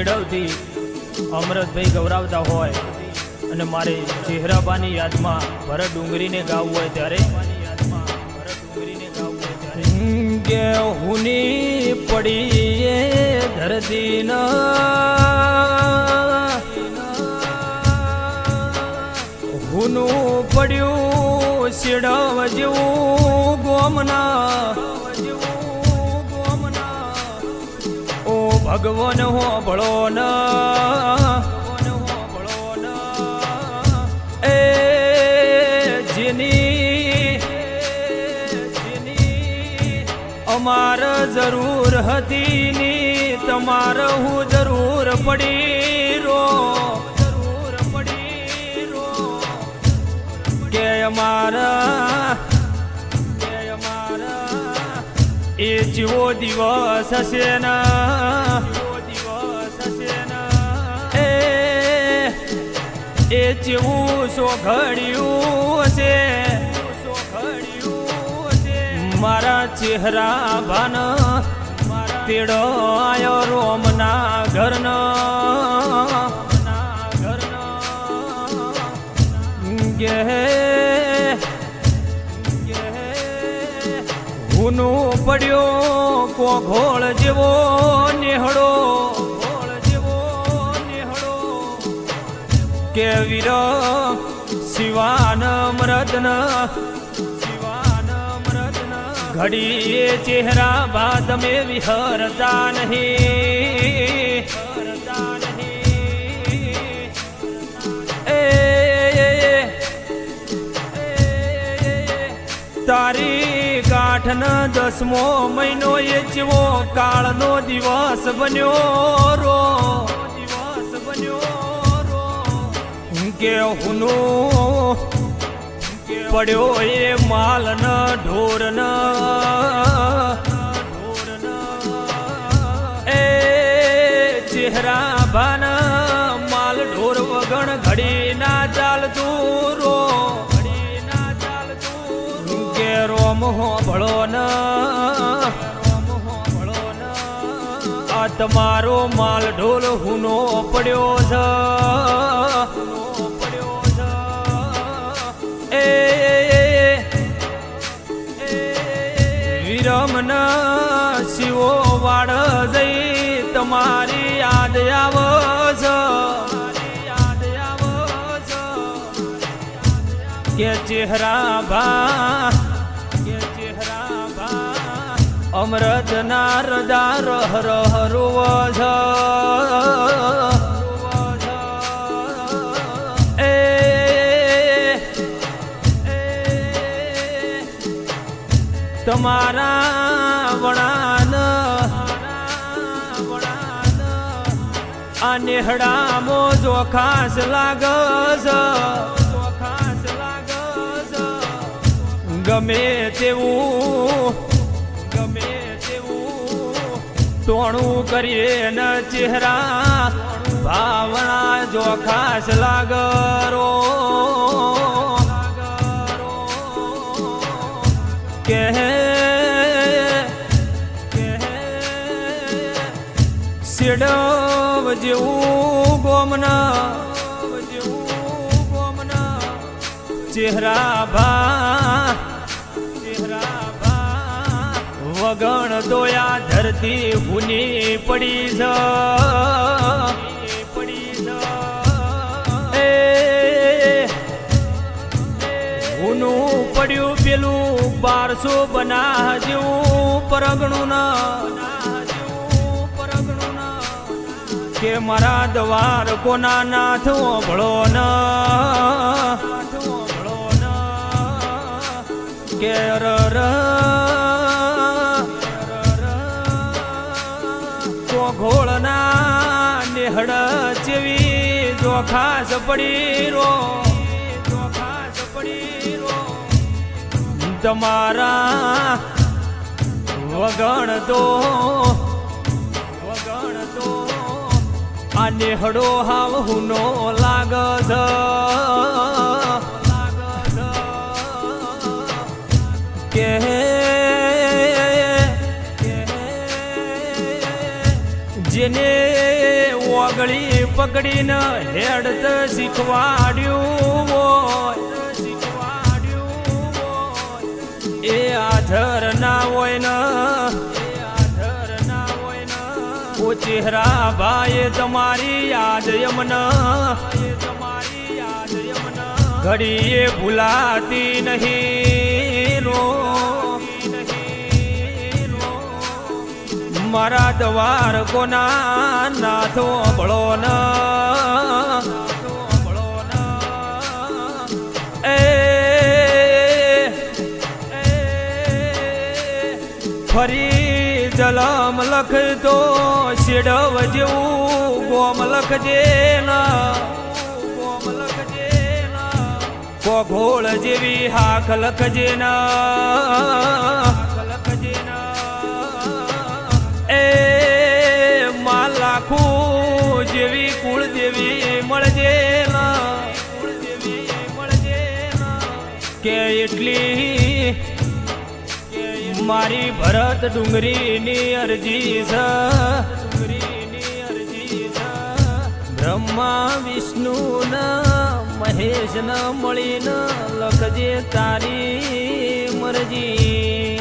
શેડવથી અમૃતભાઈ ગૌરાવતા હોય અને મારે ચહેરાબાની યાદમાં ભરત ડુંગરીને ગાવું હોય ત્યારે કે હુની પડી ધરતી હુનું પડ્યું શેડવ જેવું ગોમના ઓ ભગવાન હો ભળો ના એ જેની અમાર જરૂર હતી ની તમારે હું જરૂર પડી રો કે અમારા એ જેવો દિવસ હશે ના એ જેવું સોઘડ્યું હશે મારા ચહેરા ભાન તેડો આયો રોમના ઘરના ગે હુનું પડ્યો કોઘોળ જેવો નેહડો કે વીર શિવાન મૃદન ઘડીએ ચહેરા બાદ મેં વિહરતા નહીં તારી ગાંઠન 10મો મહિનો એ જેવો કાળનો દિવસ બન્યો રો કે હુનું પડ્યો એ માલ ન ઢોર ન એ ચહેરા ભાન માલ ઢોર વગણ ઘડી ના ચાલતું રો કે રોમ હો ભળો ન આ તમારો માલ ઢોલ હુનો પડ્યો છે વિરમના શિવો વાડ જઈ તમારી યાદ કે ચહેરા ભા અમૃત ના રદા રહ રહ રોવ તમારા વણાન આ નેહડામો જો ખાસ લાગસ ગમે તેવું ટોણું કરીએ ન ચહેરા ભાવના જો ખાસ લાગરો કે શેડવ જેવું ગોમના ચહેરા ભા વગણ દોયા ધરતી ભૂની પડી એ હુનું પડ્યું પેલું 1200 બના જેવું પરગણું કે મારા દ્વાર કોના નાથ ભળો ન કે ઘોળના નેહડ જેવી જો ખાસ પડી રો તમારા વગણ તો આ નેહડો હાવ હુનો લાગસ કે જેને પગડી પકડીને હેડત શીખવાડ્યું હોય એ આધર ના હોય ને ઓ ચહેરા ભાઈ તમારી યાદ યમના ઘડીએ ભૂલાતી નહીં રો મારા દ્વાર કોના નાથો ભળો ન એ ફરી જલમ લખતો શેડવ જેવું ગોમ લખજે કોઘોળ જેવી હાખ લખજે એ માલ લાખું જેવી કુળદેવી મળજે કે એટલી મારી ભરત ડુંગરીની અરજી છે બ્રહ્મા વિષ્ણુ ન મહેશ ન મળીને લખજે તારી મરજી